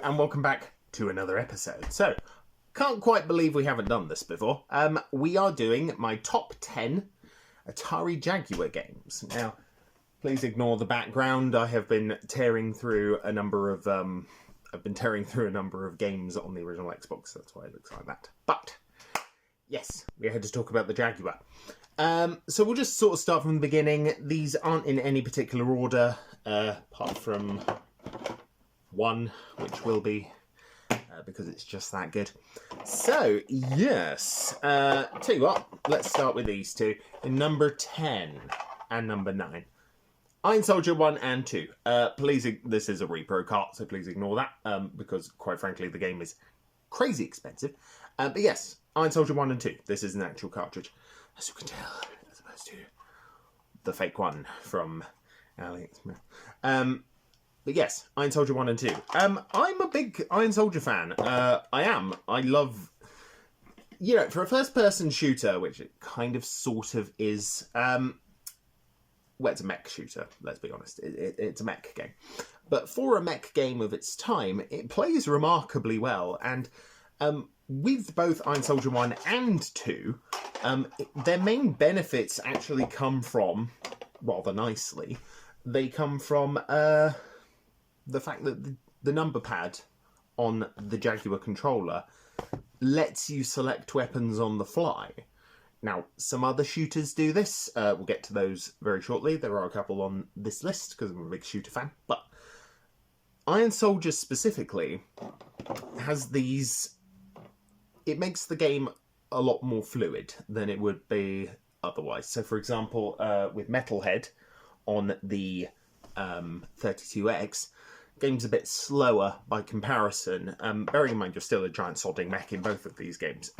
and welcome back to another episode. So, can't quite believe we haven't done this before. We are doing my top 10 Atari Jaguar games. Now, please ignore the background. I have been tearing through a number of games on the original Xbox. That's why it looks like that. But yes, we had to talk about the Jaguar. So we'll just sort of start from the beginning. These aren't in any particular order, apart from one, which will be because it's just that good. So, yes. Tell you what, let's start with these two. In number 10 and number 9. Iron Soldier 1 and 2. This is a repro cart, so please ignore that, because, quite frankly, the game is crazy expensive. But yes, Iron Soldier 1 and 2. This is an actual cartridge, as you can tell, as opposed to the fake one from AliExpress. But yes, Iron Soldier 1 and 2. I'm a big Iron Soldier fan. I am. I love... for a first-person shooter, which it kind of sort of is... well, it's a mech shooter, let's be honest. It's a mech game. But for a mech game of its time, it plays remarkably well. And with both Iron Soldier 1 and 2, their main benefits actually come from, rather nicely, they come from... the fact that the number pad on the Jaguar controller lets you select weapons on the fly. Now, some other shooters do this. We'll get to those very shortly. There are a couple on this list because I'm a big shooter fan. But Iron Soldier specifically has these... It makes the game a lot more fluid than it would be otherwise. So, for example, with Metalhead on the 32X... game's a bit slower by comparison. Bearing in mind you're still a giant sodding mech in both of these games,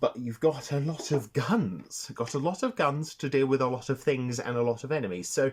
but you've got a lot of guns. Got a lot of guns to deal with a lot of things and a lot of enemies. So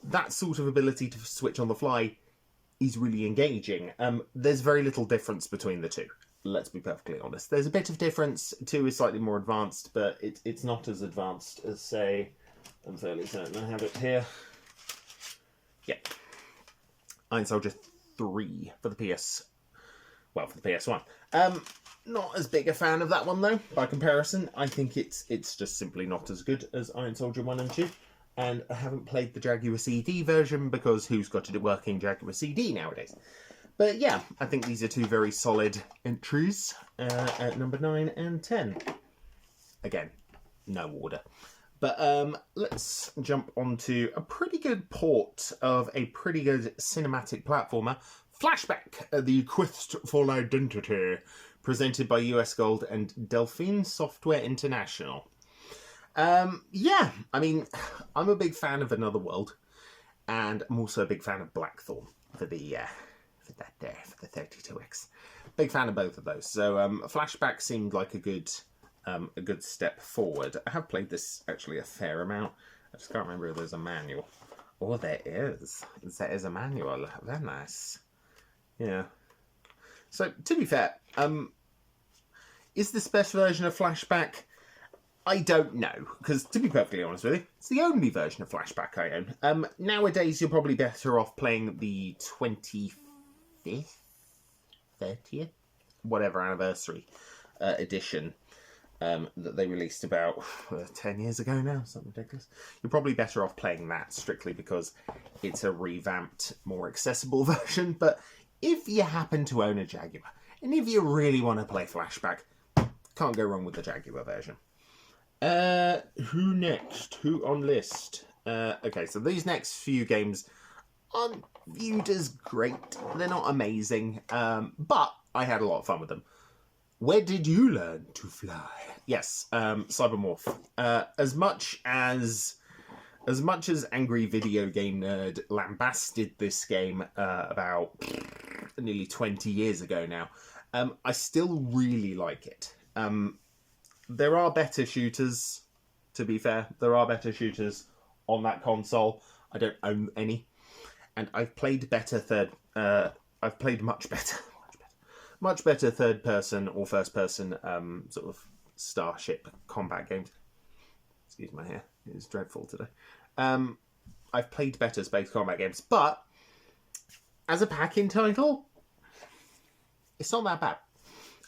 that sort of ability to switch on the fly is really engaging. There's very little difference between the two. Let's be perfectly honest. There's a bit of difference. 2 is slightly more advanced, but it's not as advanced as, say, I'm fairly certain I have it here. Yeah. Iron Soldier 3 for the PS1. Not as big a fan of that one, though, by comparison. I think it's just simply not as good as Iron Soldier 1 and 2. And I haven't played the Jaguar CD version, because who's got it working Jaguar CD nowadays? But yeah, I think these are two very solid entries at number 9 and 10. Again, no order. But let's jump onto a pretty good port of a pretty good cinematic platformer, Flashback, the Quest for Identity, presented by US Gold and Delphine Software International. Yeah, I mean, I'm a big fan of Another World, and I'm also a big fan of Blackthorn for the 32X. Big fan of both of those. So Flashback seemed like a good step forward. I have played this actually a fair amount. I just can't remember if there's a manual. Oh, there is. There is a manual. Very nice. Yeah. So, to be fair, is this best version of Flashback? I don't know, because to be perfectly honest with you, it's the only version of Flashback I own. Nowadays, you're probably better off playing the 25th, 30th, whatever anniversary edition. That they released about 10 years ago now, something ridiculous. You're probably better off playing that strictly because it's a revamped, more accessible version. But if you happen to own a Jaguar, and if you really want to play Flashback, can't go wrong with the Jaguar version. Who next? Who on list? Okay, so these next few games aren't viewed as great. They're not amazing, but I had a lot of fun with them. Where did you learn to fly? Yes, Cybermorph. As much as Angry Video Game Nerd lambasted this game about nearly 20 years ago now, I still really like it. There are better shooters, to be fair. There are better shooters on that console. I don't own any. And I've played much better third-person or first-person sort of starship combat games. Excuse my hair. It is dreadful today. I've played better space combat games, but as a pack-in title, it's not that bad.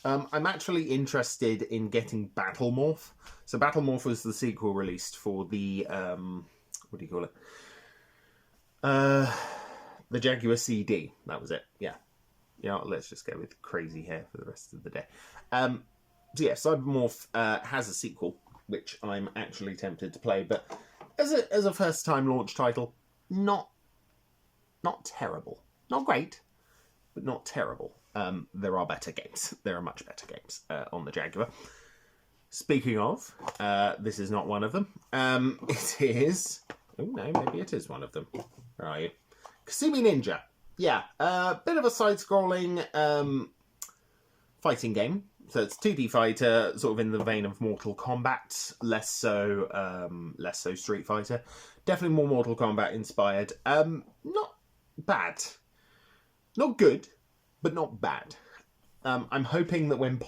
I'm actually interested in getting Battle Morph. So Battle Morph was the sequel released for the what do you call it? The Jaguar CD. That was it. Yeah. You know, let's just go with crazy hair for the rest of the day. So yeah, Cybermorph has a sequel, which I'm actually tempted to play, but as a first time launch title, not terrible. Not great, but not terrible. There are better games. There are much better games on the Jaguar. Speaking of, this is not one of them. It is... Oh, no, maybe it is one of them. Where are you? Kasumi Ninja. Yeah, bit of a side-scrolling fighting game. So it's 2D fighter, sort of in the vein of Mortal Kombat. Less so Street Fighter. Definitely more Mortal Kombat inspired. Not bad. Not good, but not bad. I'm hoping that when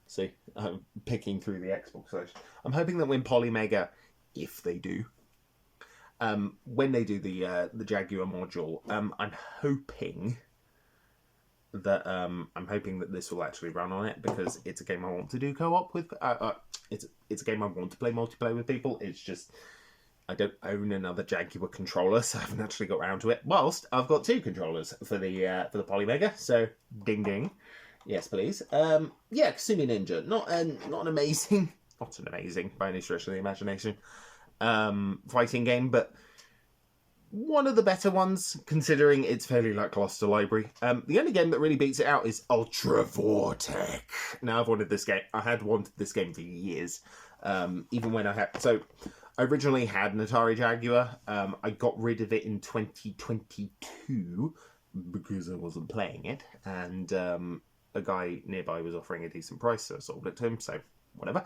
See, I'm picking through the Xbox version. I'm hoping that when Polymega, if they do, when they do the Jaguar module, I'm hoping that this will actually run on it, because it's a game I want to do co-op with. It's a game I want to play multiplayer with people. It's just I don't own another Jaguar controller, so I haven't actually got around to it. Whilst I've got 2 controllers for the Polymega, so ding ding, yes please. Yeah, Kasumi Ninja, not an amazing by any stretch of the imagination fighting game, but one of the better ones, considering it's fairly lackluster library. The only game that really beats it out is Ultra Vortec. Now, I've wanted this game. I had wanted this game for years. Even when I originally had an Atari Jaguar. I got rid of it in 2022 because I wasn't playing it. And a guy nearby was offering a decent price, so I sold it to him. So whatever.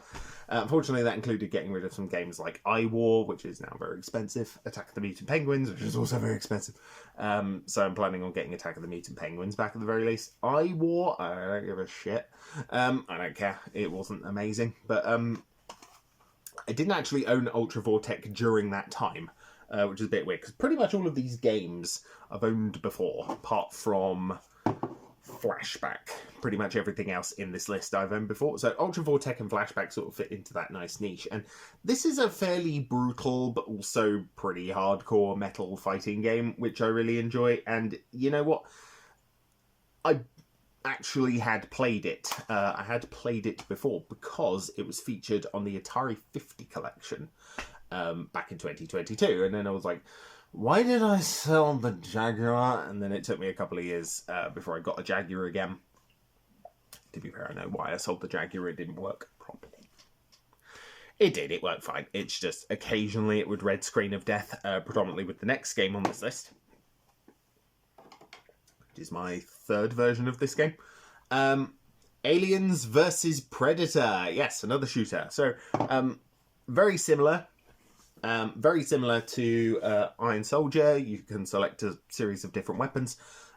Unfortunately, that included getting rid of some games like iWar, which is now very expensive. Attack of the Mutant Penguins, which is also very expensive. So I'm planning on getting Attack of the Mutant Penguins back at the very least. iWar, I don't give a shit. I don't care. It wasn't amazing. But I didn't actually own Ultra Vortec during that time, which is a bit weird, because pretty much all of these games I've owned before, apart from Flashback. Pretty much everything else in this list I've owned before. So Ultra Vortec and Flashback sort of fit into that nice niche. And this is a fairly brutal, but also pretty hardcore metal fighting game, which I really enjoy. And you know what? I actually had played it. I had played it before because it was featured on the Atari 50 collection back in 2022. And then I was like, why did I sell the Jaguar? And then it took me a couple of years before I got a Jaguar again. To be fair, I know why I sold the Jaguar. It didn't work properly. It did. It worked fine. It's just occasionally it would red screen of death, predominantly with the next game on this list, which is my 3rd version of this game. Aliens versus Predator. Yes, another shooter. So, very similar. Very similar to Iron Soldier. You can select a series of different weapons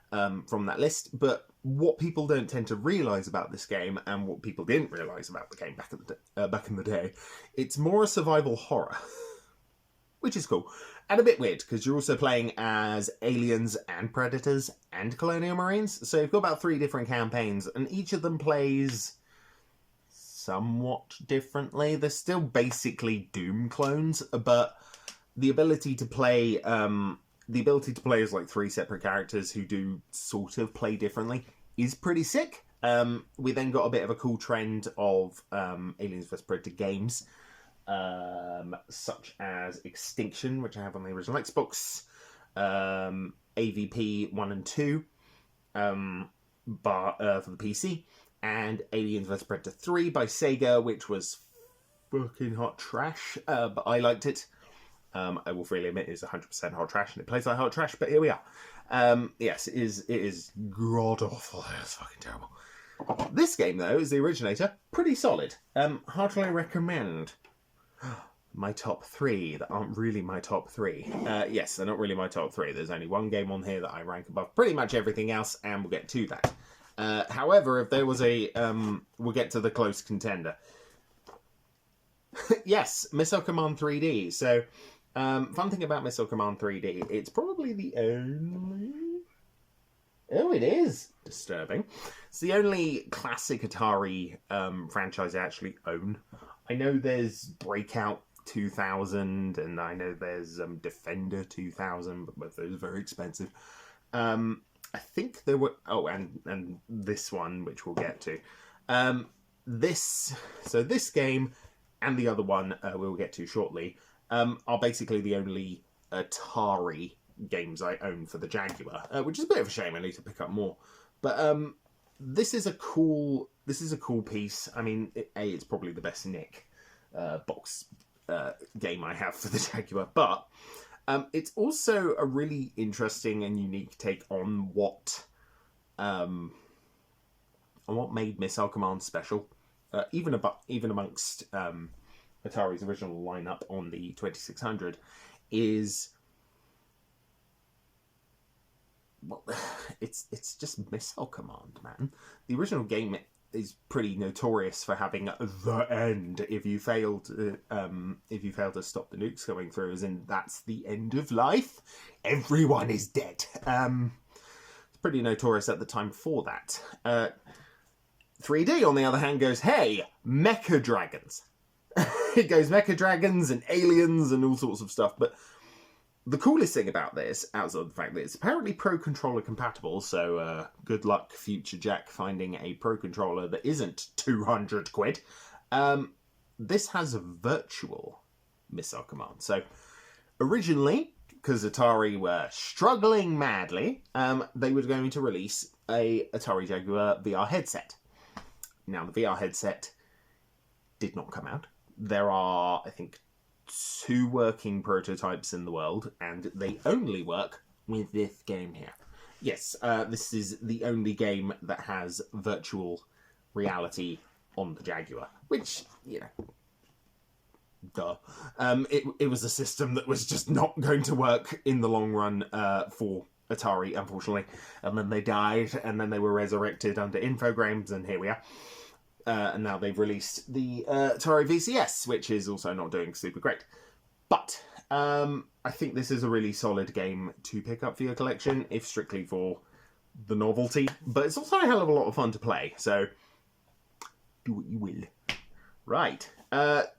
from that list, but what people don't tend to realise about this game, and what people didn't realise about the game back in the day, it's more a survival horror, which is cool. And a bit weird, because you're also playing as aliens and predators and colonial marines, so you've got about 3 different campaigns, and each of them plays somewhat differently. They're still basically Doom clones, but the ability to play as like 3 separate characters who do sort of play differently is pretty sick. We then got a bit of a cool trend of Aliens vs Predator games, such as Extinction, which I have on the original Xbox, AVP 1 and 2 for the PC, and Aliens vs Predator 3 by Sega, which was fucking hot trash, but I liked it. I will freely admit it's 100% hot trash, and it plays like hot trash, but here we are. Yes, it is god-awful. It's fucking terrible. This game, though, is the originator. Pretty solid. Heartily recommend. My top 3 that aren't really my top 3. Yes, they're not really my top 3. There's only one game on here that I rank above pretty much everything else, and we'll get to that. However, if there was we'll get to the close contender. Yes, Missile Command 3D. So, fun thing about Missile Command 3D, it's probably the only Oh, it is disturbing. It's the only classic Atari franchise I actually own. I know there's Breakout 2000, and I know there's Defender 2000, but both those are very expensive. I think there were... Oh, and this one, which we'll get to. This game and the other one we'll get to shortly are basically the only Atari games I own for the Jaguar, which is a bit of a shame. I need to pick up more, but this is a cool piece. I mean, it's probably the best Nick box game I have for the Jaguar, but it's also a really interesting and unique take on what made Missile Command special, even amongst Atari's original lineup on the 2600, is... Well, it's just Missile Command, man. The original game is pretty notorious for having the end if you fail to stop the nukes coming through, as in that's the end of life. Everyone is dead. It's pretty notorious at the time for that. 3D, on the other hand, goes, hey, mecha dragons. It goes mecha dragons and aliens and all sorts of stuff, but the coolest thing about this, outside of the fact that it's apparently Pro Controller compatible, so good luck, future Jack, finding a Pro Controller that isn't 200 quid. This has a virtual Missile Command. So originally, because Atari were struggling madly, they were going to release a Atari Jaguar VR headset. Now, the VR headset did not come out. There are, I think, 2 working prototypes in the world, and they only work with this game here. Yes, this is the only game that has virtual reality on the Jaguar, which, you know, duh. It was a system that was just not going to work in the long run for Atari, unfortunately. And then they died, and then they were resurrected under Infogrames, and here we are. And now they've released the Atari VCS, which is also not doing super great. But I think this is a really solid game to pick up for your collection, if strictly for the novelty. But it's also a hell of a lot of fun to play, so do what you will. Right. Now,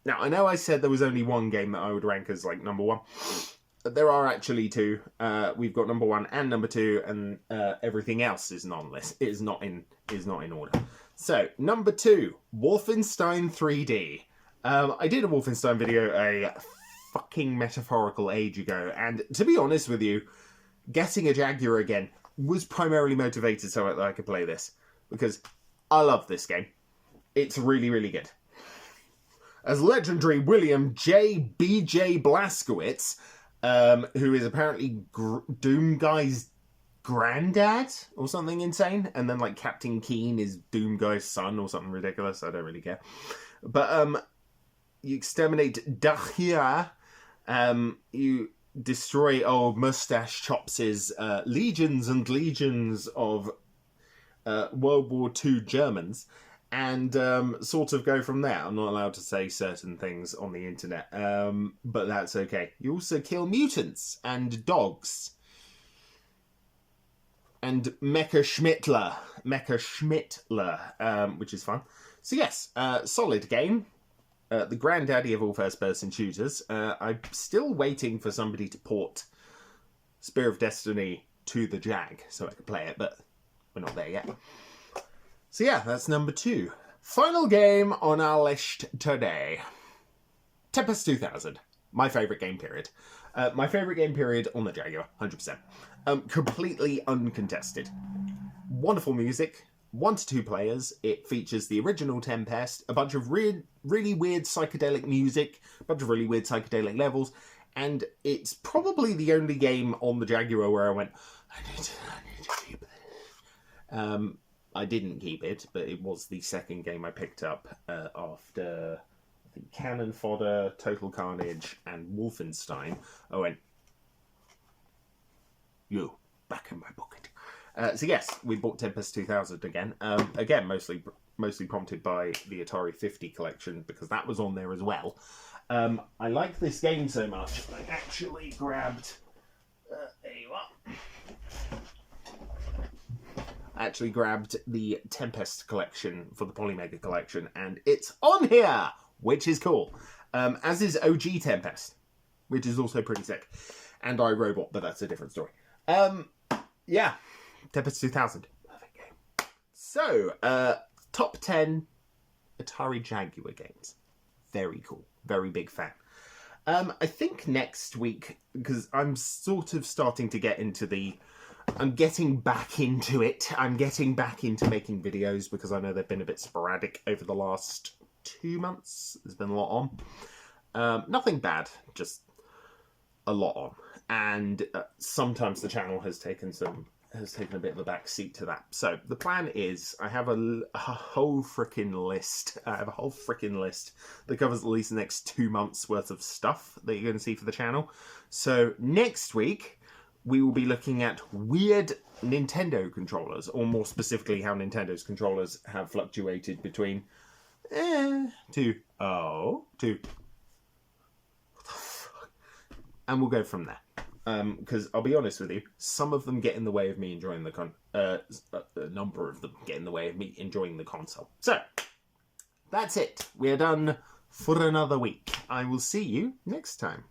I know I said there was only one game that I would rank as, like, number 1. There are actually 2. We've got number 1 and number 2, and everything else is non-list. Is not in order. So, number 2, Wolfenstein 3D. I did a Wolfenstein video a fucking metaphorical age ago, and to be honest with you, getting a Jaguar again was primarily motivated so that I could play this, because I love this game. It's really, really good. As legendary William J. B.J. Blazkowicz, who is apparently Doom Guy's granddad or something insane, and then like Captain Keen is Doom Guy's son or something ridiculous. I don't really care. But you exterminate Dahlia, you destroy old Mustache Chops' legions and legions of World War II Germans, and sort of go from there. I'm not allowed to say certain things on the internet, but that's okay. You also kill mutants and dogs. And Mecha Schmittler, which is fun. So yes, solid game. The granddaddy of all first-person shooters. I'm still waiting for somebody to port Spear of Destiny to the Jag so I can play it, but we're not there yet. So yeah, that's number 2. Final game on our list today. Tempest 2000. My favourite game period. My favourite game period on the Jaguar, 100%. Completely uncontested. Wonderful music. 1 to 2 players. It features the original Tempest, a bunch of really weird psychedelic music, a bunch of really weird psychedelic levels, and it's probably the only game on the Jaguar where I went, I need to keep this. I didn't keep it, but it was the second game I picked up after, I think, Cannon Fodder, Total Carnage, and Wolfenstein. I went, yo, back in my pocket. So yes, we bought Tempest 2000 again. Again, mostly prompted by the Atari 50 collection, because that was on there as well. I like this game so much, I actually grabbed... there you are. I actually grabbed the Tempest collection for the Polymega collection, and it's on here, which is cool. As is OG Tempest, which is also pretty sick. And iRobot, but that's a different story. Yeah, Tempest 2000. Perfect game. So, top 10 Atari Jaguar games. Very cool. Very big fan. I think next week, because I'm sort of starting to get into I'm getting back into it. I'm getting back into making videos because I know they've been a bit sporadic over the last 2 months. There's been a lot on. Nothing bad, just a lot on. And sometimes the channel has taken a bit of a back seat to that. So the plan is I have a whole freaking list. I have a whole freaking list that covers at least the next 2 months worth of stuff that you're going to see for the channel. So next week we will be looking at weird Nintendo controllers, or more specifically how Nintendo's controllers have fluctuated between to and we'll go from there. Because I'll be honest with you, some of them get in the way of me enjoying a number of them get in the way of me enjoying the console. So, that's it. We're done for another week. I will see you next time.